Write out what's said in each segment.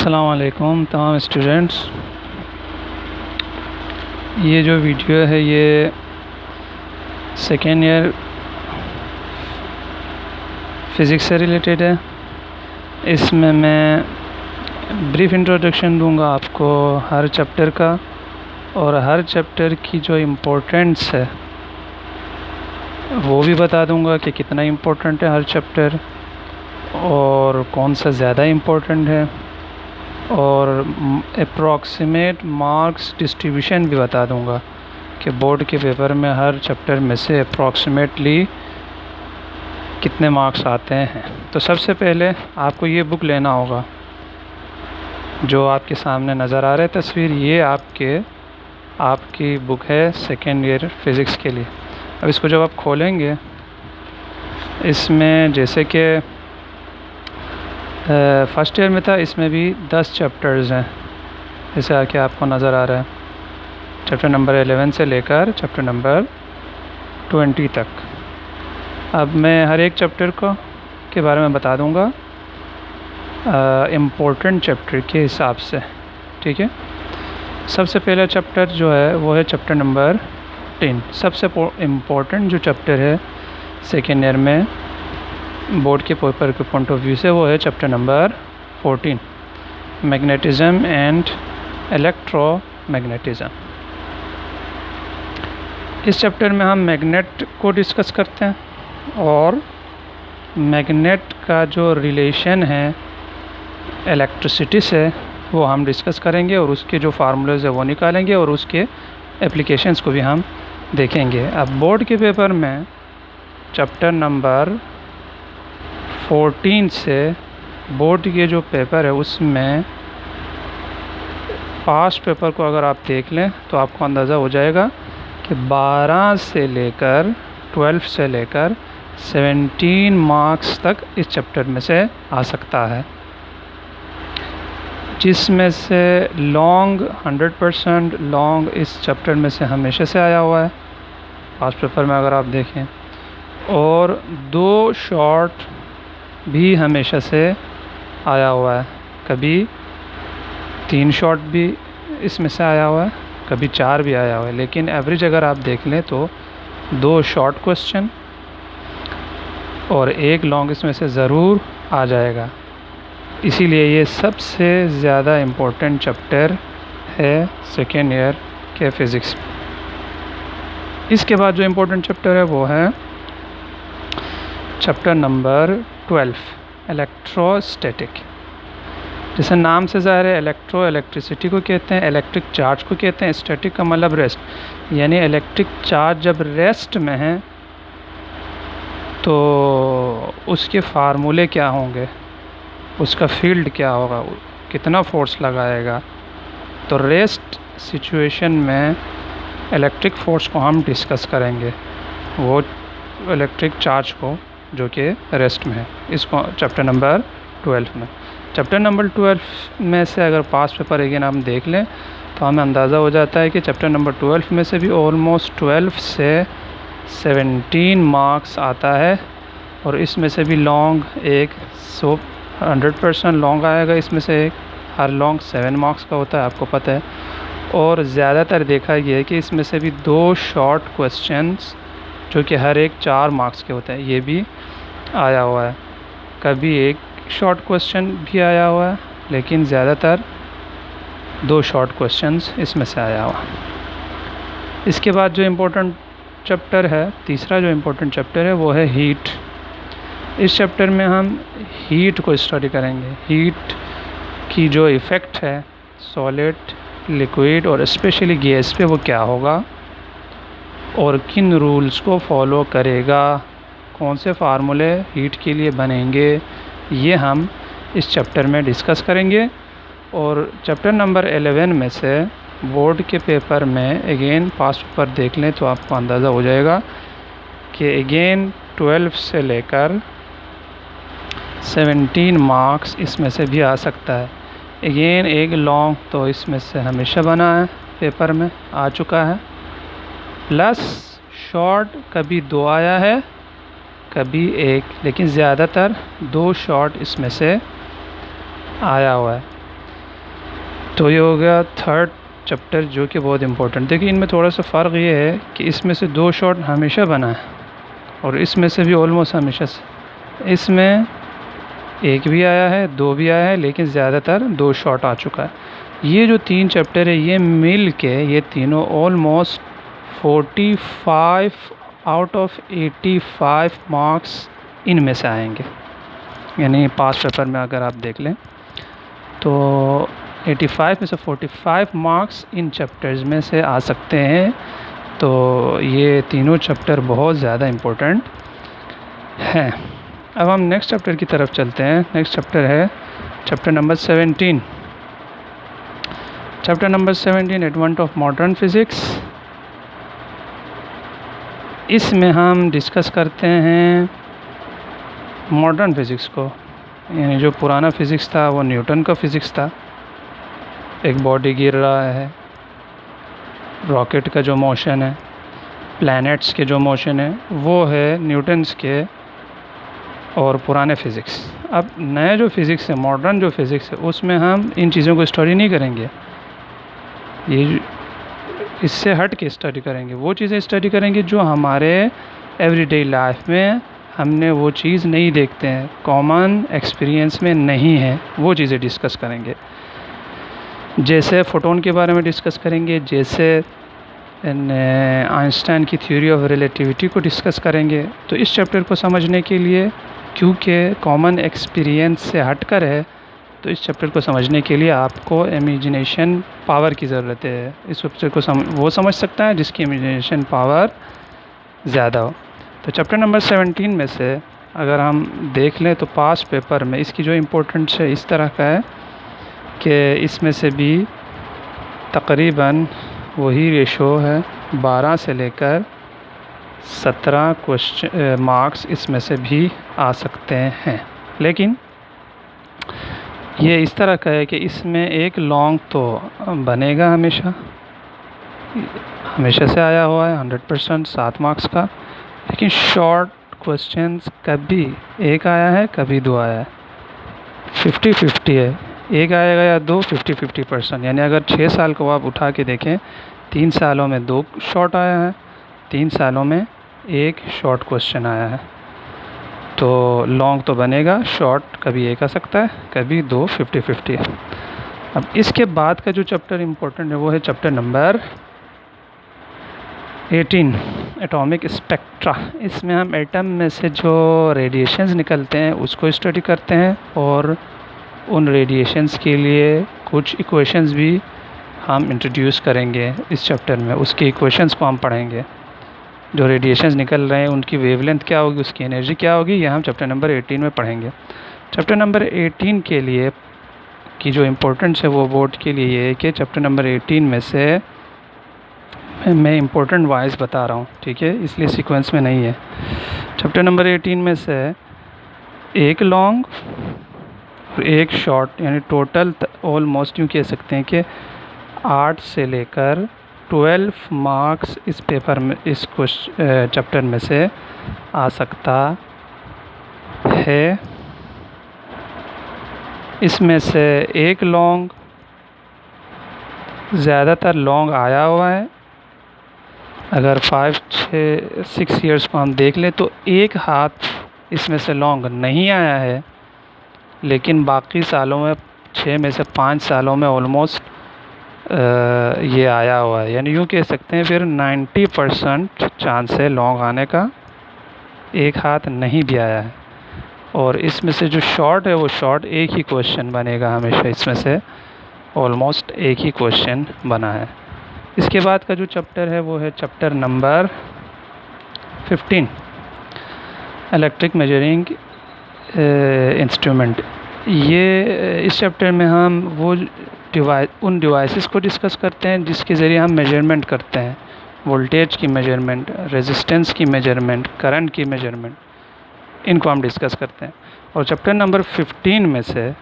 अस्सलाम वालेकुम तमाम स्टूडेंट्स। ये जो वीडियो है ये सेकेंड ईयर फ़िज़िक्स से रिलेटेड है। इसमें मैं ब्रीफ इंट्रोडक्शन दूंगा आपको हर चैप्टर का, और हर चैप्टर की जो इम्पोर्टेंस है वो भी बता दूंगा कि कितना इम्पोर्टेंट है हर चैप्टर और कौन सा ज़्यादा इम्पोर्टेंट है, और अप्रॉक्सीमेट मार्क्स डिस्ट्रीब्यूशन भी बता दूंगा कि बोर्ड के पेपर में हर चैप्टर में से अप्रॉक्सीमेटली कितने मार्क्स आते हैं। तो सबसे पहले आपको ये बुक लेना होगा जो आपके सामने नज़र आ रहा है तस्वीर। ये आपकी बुक है सेकेंड ईयर फ़िज़िक्स के लिए। अब इसको जब आप खोलेंगे, इसमें जैसे कि फ़र्स्ट ईयर में था, इसमें भी 10 चैप्टर्स हैं जैसे आके आपको नज़र आ रहा है। चैप्टर नंबर 11 से लेकर चैप्टर नंबर 20 तक। अब मैं हर एक चैप्टर के बारे में बता दूंगा इम्पोर्टेंट चैप्टर के हिसाब से, ठीक है। सबसे पहला चैप्टर जो है वो है चैप्टर नंबर 10। सबसे इम्पोर्टेंट जो चैप्टर है सेकेंड ईयर में बोर्ड के पेपर के पॉइंट ऑफ व्यू से वो है चैप्टर नंबर 14, मैग्नेटिज़म एंड इलेक्ट्रोमैग्नेटिज़म। इस चैप्टर में हम मैग्नेट को डिस्कस करते हैं और मैग्नेट का जो रिलेशन है इलेक्ट्रिसिटी से वो हम डिस्कस करेंगे, और उसके जो फार्मूलेज है वो निकालेंगे, और उसके एप्लीकेशंस को भी हम देखेंगे। अब बोर्ड के पेपर में चैप्टर नंबर 14 से बोर्ड के जो पेपर है उसमें पास्ट पेपर को अगर आप देख लें तो आपको अंदाज़ा हो जाएगा कि 12 से लेकर 12 से लेकर 17 मार्क्स तक इस चैप्टर में से आ सकता है, जिसमें से लॉन्ग 100% लॉन्ग इस चैप्टर में से हमेशा से आया हुआ है पास्ट पेपर में अगर आप देखें, और 2 शॉर्ट भी हमेशा से आया हुआ है। कभी 3 शॉर्ट भी इसमें से आया हुआ है, कभी 4 भी आया हुआ है, लेकिन एवरेज अगर आप देख लें तो 2 शॉर्ट क्वेश्चन और 1 लॉन्ग इसमें से ज़रूर आ जाएगा। इसीलिए ये सबसे ज़्यादा इम्पोर्टेंट चैप्टर है सेकेंड ईयर के फ़िज़िक्स। इसके बाद जो इम्पोर्टेंट चैप्टर है वो है चैप्टर नंबर 12, इलेक्ट्रोस्टैटिक। जैसे नाम से ज़ाहिर है, इलेक्ट्रिसिटी को कहते हैं, इलेक्ट्रिक चार्ज को कहते हैं, स्टैटिक का मतलब रेस्ट, यानी इलेक्ट्रिक चार्ज जब रेस्ट में है तो उसके फार्मूले क्या होंगे, उसका फील्ड क्या होगा, कितना फोर्स लगाएगा। तो रेस्ट सिचुएशन में इलेक्ट्रिक फोर्स को हम डिस्कस करेंगे, वो इलेक्ट्रिक चार्ज को जो कि रेस्ट में है, इसको चैप्टर नंबर 12 में। चैप्टर नंबर 12 में से अगर पास्ट पेपर अगेन हम देख लें तो हमें अंदाज़ा हो जाता है कि चैप्टर नंबर 12 में से भी ऑलमोस्ट 12 से 17 मार्क्स आता है, और इसमें से भी लॉन्ग 100% लॉन्ग आएगा। इसमें से हर लॉन्ग 7 मार्क्स का होता है, आपको पता है। और ज़्यादातर देखा गया है कि इसमें से भी 2 शॉर्ट क्वेश्चंस जो कि हर एक 4 मार्क्स के होते हैं, ये भी आया हुआ है। कभी 1 शॉर्ट क्वेश्चन भी आया हुआ है, लेकिन ज़्यादातर 2 शॉर्ट क्वेश्चंस इसमें से आया हुआ। इसके बाद जो इम्पोर्टेंट चैप्टर है, तीसरा जो इम्पोर्टेंट चैप्टर है वो है हीट। इस चैप्टर में हम हीट को स्टडी करेंगे, हीट की जो इफ़ेक्ट है सॉलिड, लिक्विड और स्पेशली गैस पे वो क्या होगा, और किन रूल्स को फॉलो करेगा, कौन से फार्मूले हीट के लिए बनेंगे, ये हम इस चैप्टर में डिस्कस करेंगे। और चैप्टर नंबर 11 में से बोर्ड के पेपर में अगेन पास्ट पेपर देख लें तो आपको अंदाज़ा हो जाएगा कि अगेन 12 से लेकर 17 मार्क्स इसमें से भी आ सकता है। अगेन 1 लॉन्ग तो इसमें से हमेशा बना है, पेपर में आ चुका है, प्लस शॉर्ट कभी 2 आया है, कभी 1, लेकिन ज़्यादातर 2 शॉर्ट इसमें से आया हुआ है। तो ये हो गया थर्ड चैप्टर जो कि बहुत इम्पोर्टेंट। देखिए इनमें थोड़ा सा फ़र्क ये है कि इसमें से 2 शॉट हमेशा बना है और इसमें से भी ऑलमोस्ट हमेशा से। इसमें 1 भी आया है, 2 भी आया है, लेकिन ज़्यादातर 2 शॉट आ चुका है। ये जो 3 चैप्टर है ये मिल के ये तीनों ऑलमोस्ट 45 आउट ऑफ 85 मार्क्स इनमें से आएंगे। यानी पास पेपर में अगर आप देख लें तो 85 में से 45 मार्क्स इन चैप्टर्स में से आ सकते हैं। तो ये तीनों चैप्टर बहुत ज़्यादा इम्पोर्टेंट हैं। अब हम नेक्स्ट चैप्टर की तरफ चलते हैं। नेक्स्ट चैप्टर है chapter number 17। Chapter number 17 advent of modern physics. इसमें हम डिस्कस करते हैं मॉडर्न फिज़िक्स को, यानी जो पुराना फ़िज़िक्स था वो न्यूटन का फ़िज़िक्स था। एक बॉडी गिर रहा है, रॉकेट का जो मोशन है, प्लैनेट्स के जो मोशन है वो है न्यूटन्स के और पुराने फ़िज़िक्स। अब नए जो फ़िज़िक्स है, मॉडर्न जो फ़िज़िक्स है, उसमें हम इन चीज़ों को स्टडी नहीं करेंगे। ये इससे हट के स्टडी करेंगे, वो चीज़ें स्टडी करेंगे जो हमारे एवरीडे लाइफ में हमने वो चीज़ नहीं देखते हैं, कॉमन एक्सपीरियंस में नहीं है, वो चीज़ें डिस्कस करेंगे। जैसे फोटोन के बारे में डिस्कस करेंगे, जैसे आइंस्टाइन की थ्योरी ऑफ रिलेटिविटी को डिस्कस करेंगे। तो इस चैप्टर को समझने के लिए, क्योंकि कॉमन एक्सपीरियंस से हटकर है, तो इस चैप्टर को समझने के लिए आपको इमेजिनेशन पावर की ज़रूरत है। इस चैप्टर को वो समझ सकता है जिसकी इमेजिनेशन पावर ज़्यादा हो। तो चैप्टर नंबर 17 में से अगर हम देख लें तो पास पेपर में इसकी जो इम्पोर्टेंस है इस तरह का है कि इसमें से भी तकरीबन वही रेशो है, 12 से लेकर 17 क्वेश्चन मार्क्स इसमें से भी आ सकते हैं। लेकिन ये इस तरह का है कि इसमें एक लॉन्ग तो बनेगा, हमेशा से आया हुआ है 100% 7 मार्क्स का। लेकिन शॉर्ट क्वेश्चंस कभी एक आया है, कभी 2 आया है, 50-50 है। एक आएगा या 2, 50-50%। यानी अगर 6 साल को आप उठा के देखें, 3 सालों में 2 शॉर्ट आया है, 3 सालों में 1 शॉर्ट क्वेश्चन आया है। तो लॉन्ग तो बनेगा, शॉर्ट कभी एक आ सकता है, कभी 2, 50-50 है। अब इसके बाद का जो चैप्टर इम्पोर्टेंट है वो है चैप्टर नंबर 18 एटॉमिक स्पेक्ट्रा। इसमें हम एटम में से जो रेडिएशंस निकलते हैं उसको स्टडी करते हैं और उन रेडिएशंस के लिए कुछ इक्वेशंस भी हम इंट्रोड्यूस करेंगे इस चैप्टर में। उसके इक्वेशंस को हम पढ़ेंगे। जो रेडिएशंस निकल रहे हैं उनकी वेवलेंथ क्या होगी, उसकी एनर्जी क्या होगी, यह हम चैप्टर नंबर 18 में पढ़ेंगे। चैप्टर नंबर 18 के लिए की जो इम्पोर्टेंस है वो बोर्ड के लिए ये है कि चैप्टर नंबर 18 में से मैं इम्पोर्टेंट वाइज बता रहा हूँ, ठीक है, इसलिए सीक्वेंस में नहीं है। चैप्टर नंबर 18 में से एक लॉन्ग और एक शॉर्ट, यानी टोटल ऑलमोस्ट यूँ कह सकते हैं कि 8 से लेकर 12 मार्क्स इस पेपर में, इस चैप्टर में से आ सकता है। इसमें से एक लॉन्ग, ज़्यादातर लॉन्ग आया हुआ है। अगर 5-6 ईयर्स को हम देख लें तो एक हाथ इसमें से लॉन्ग नहीं आया है, लेकिन बाकी सालों में 6 में से 5 सालों में ऑलमोस्ट ये आया हुआ है। यानी यूँ कह सकते हैं फिर 90% चांस है लॉन्ग आने का, एक हाथ नहीं भी आया है। और इसमें से जो शॉर्ट है वो शॉर्ट एक ही क्वेश्चन बनेगा हमेशा, इसमें से ऑलमोस्ट एक ही क्वेश्चन बना है। इसके बाद का जो चैप्टर है वो है chapter number 15 electric measuring instrument. ये इस चैप्टर में हम वो उन डिवाइसेस को डिस्कस करते हैं जिसके ज़रिए हम मेजरमेंट करते हैं, वोल्टेज की मेजरमेंट, रेजिस्टेंस की मेजरमेंट, करंट की मेजरमेंट, इनको हम डिस्कस करते हैं। और चैप्टर नंबर 15 में से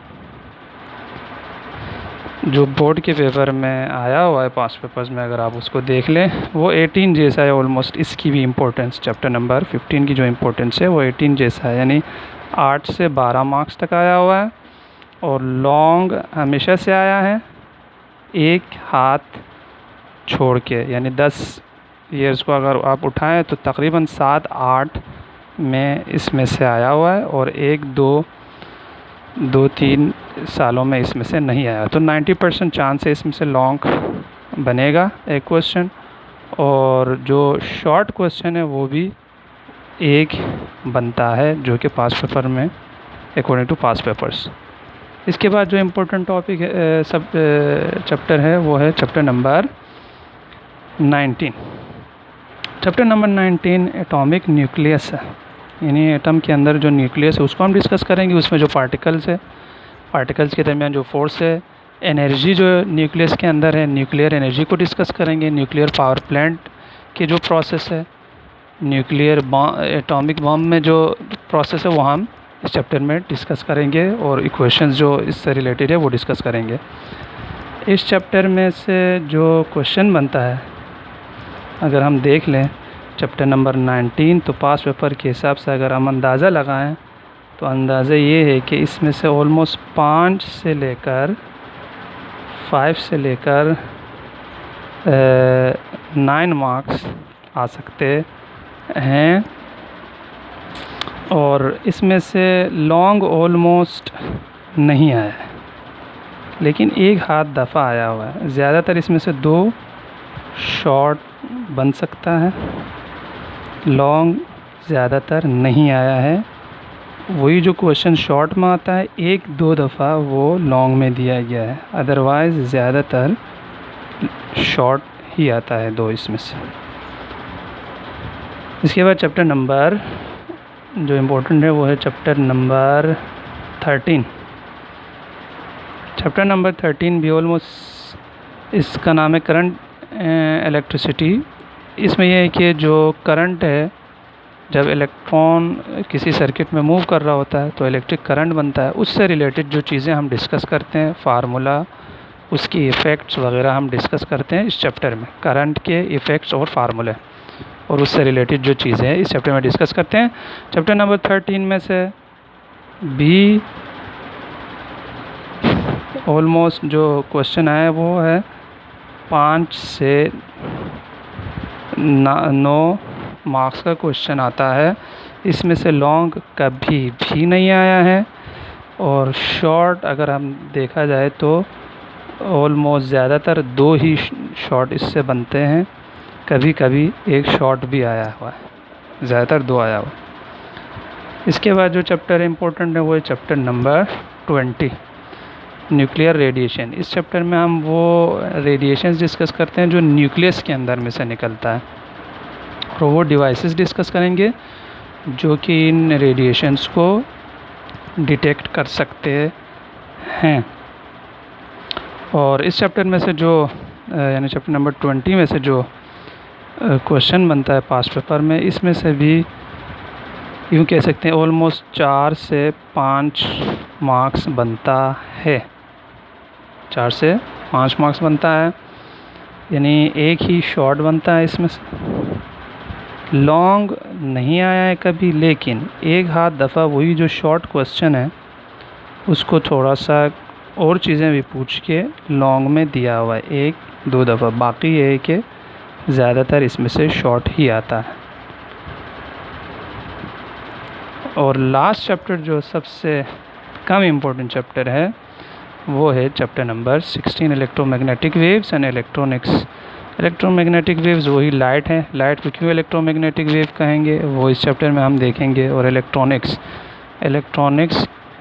जो बोर्ड के पेपर में आया हुआ है पास पेपर्स में, अगर आप उसको देख लें, वो 18 जैसा है ऑलमोस्ट। इसकी भी इम्पोर्टेंस, चैप्टर नंबर 15 की जो इम्पोर्टेंस है वो 18 जैसा है, यानी 8 से 12 मार्क्स तक आया हुआ है। और लॉन्ग हमेशा से आया है, एक हाथ छोड़ के, यानी 10 ईयर्स को अगर आप उठाएं तो तकरीबन 7-8 में इसमें से आया हुआ है, और 1-2-3 सालों में इसमें से नहीं आया। तो 90% चांस है इसमें से लॉन्ग बनेगा एक क्वेश्चन, और जो शॉर्ट क्वेश्चन है वो भी एक बनता है, जो कि पास पेपर में अकॉर्डिंग टू पास पेपर्स। इसके बाद जो इम्पोर्टेंट टॉपिक है सब चैप्टर है वो है chapter number 19। Chapter number 19 atomic nucleus है, यानी एटम के अंदर जो न्यूक्लियस है उसको हम डिस्कस करेंगे। उसमें जो पार्टिकल्स है, पार्टिकल्स के दरमियान जो फोर्स है, एनर्जी जो न्यूक्लियस के अंदर है, न्यूक्लियर एनर्जी को डिस्कस करेंगे। न्यूक्लियर पावर प्लांट के जो प्रोसेस है, न्यूक्लियर एटॉमिक बॉम्ब में जो प्रोसेस है वो हम इस चैप्टर में डिस्कस करेंगे, और इक्वेशंस जो इससे रिलेटेड है वो डिस्कस करेंगे। इस चैप्टर में से जो क्वेश्चन बनता है अगर हम देख लें चैप्टर नंबर 19, तो पास पेपर के हिसाब से अगर हम अंदाज़ा लगाएं तो अंदाज़ा ये है कि इसमें से ऑलमोस्ट 5 से लेकर 9 मार्क्स आ सकते हैं, और इसमें से लॉन्ग ऑलमोस्ट नहीं आया है, लेकिन एक हाथ दफ़ा आया हुआ है। ज़्यादातर इसमें से 2 शॉर्ट बन सकता है, लॉन्ग ज़्यादातर नहीं आया है। वही जो क्वेश्चन शॉर्ट में आता है 1-2 दफ़ा वो लॉन्ग में दिया गया है, अदरवाइज़ ज़्यादातर शॉर्ट ही आता है 2 इसमें से। इसके बाद चैप्टर नंबर जो इम्पोर्टेंट है वो है चैप्टर नंबर 13। चैप्टर नंबर 13 भी ऑलमोस्ट, इसका नाम है करंट इलेक्ट्रिसिटी। इसमें यह है कि जो करंट है, जब इलेक्ट्रॉन किसी सर्किट में मूव कर रहा होता है तो इलेक्ट्रिक करंट बनता है। उससे रिलेटेड जो चीज़ें हम डिस्कस करते हैं, फार्मूला, उसकी इफ़ेक्ट्स वगैरह हम डिस्कस करते हैं इस चैप्टर में। करंट के इफ़ेक्ट्स और फार्मूले और उससे रिलेटेड जो चीज़ें हैं इस चैप्टर में डिस्कस करते हैं। चैप्टर नंबर 13 में से भी ऑलमोस्ट जो क्वेश्चन है वो है 5 से 9 मार्क्स का क्वेश्चन आता है। इसमें से लॉन्ग कभी भी नहीं आया है, और शॉर्ट अगर हम देखा जाए तो ऑलमोस्ट ज़्यादातर 2 ही शॉर्ट इससे बनते हैं। कभी कभी एक शॉर्ट भी आया हुआ है, ज़्यादातर 2 आया हुआ। इसके बाद जो चैप्टर इम्पोर्टेंट है वो है चैप्टर नंबर 20, न्यूक्लियर रेडिएशन। इस चैप्टर में हम वो रेडिएशंस डिस्कस करते हैं जो न्यूक्लियस के अंदर में से निकलता है, और वो डिवाइसेस डिस्कस करेंगे जो कि इन रेडिएशंस को डिटेक्ट कर सकते हैं। और इस चैप्टर में से जो यानी चैप्टर नंबर 20 में से जो क्वेश्चन बनता है पास पेपर में, इसमें से भी यूँ कह सकते हैं ऑलमोस्ट 4 से 5 मार्क्स बनता है। 4 से 5 मार्क्स बनता है, यानी एक ही शॉर्ट बनता है इसमें से। लॉन्ग नहीं आया है कभी, लेकिन एक हाथ दफ़ा वही जो शॉर्ट क्वेश्चन है उसको थोड़ा सा और चीज़ें भी पूछ के लॉन्ग में दिया हुआ है 1-2 दफ़ा। बाकी ये है कि ज़्यादातर इसमें से शॉर्ट ही आता है। और लास्ट चैप्टर जो सबसे कम इम्पोर्टेंट चैप्टर है वो है chapter number 16, electromagnetic waves and electronics. Electromagnetic waves वही लाइट है। लाइट को क्यों इलेक्ट्रोमैग्नेटिक वेव कहेंगे वो इस चैप्टर में हम देखेंगे। और इलेक्ट्रॉनिक्स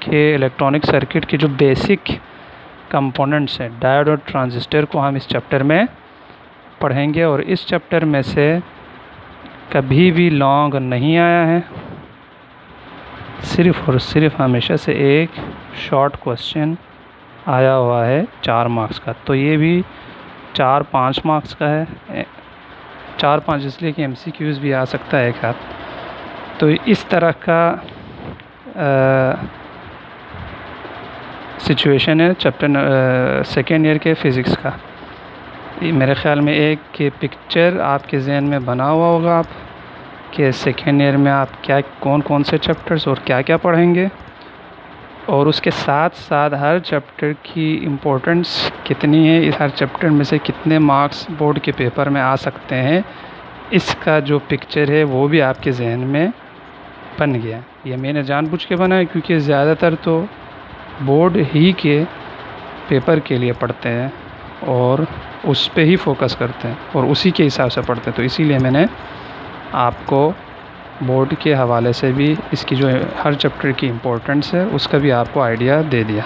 के इलेक्ट्रॉनिक सर्किट के जो बेसिक कंपोनेंट्स हैं, डायोड और ट्रांजिस्टर, को हम इस चैप्टर में पढ़ेंगे। और इस चैप्टर में से कभी भी लॉन्ग नहीं आया है, सिर्फ़ और सिर्फ हमेशा से एक शॉर्ट क्वेश्चन आया हुआ है 4 मार्क्स का। तो ये भी 4-5 मार्क्स का है। 4-5 इसलिए कि MCQs भी आ सकता है एक हाथ। तो इस तरह का सिचुएशन है चैप्टर सेकेंड ईयर के फ़िज़िक्स का। मेरे ख़्याल में एक की पिक्चर आपके जहन में बना हुआ होगा आप कि सेकेंड ईयर में आप कौन कौन से चैप्टर्स और क्या क्या पढ़ेंगे। और उसके साथ साथ हर चैप्टर की इम्पोर्टेंस कितनी है, इस हर चैप्टर में से कितने मार्क्स बोर्ड के पेपर में आ सकते हैं, इसका जो पिक्चर है वो भी आपके जहन में बन गया। ये मैंने जानबूझ के बनाया क्योंकि ज़्यादातर तो बोर्ड ही के पेपर के लिए पढ़ते हैं और उस पे ही फोकस करते हैं और उसी के हिसाब से पढ़ते हैं, तो इसीलिए मैंने आपको बोर्ड के हवाले से भी इसकी जो हर चैप्टर की इम्पोर्टेंस है उसका भी आपको आइडिया दे दिया।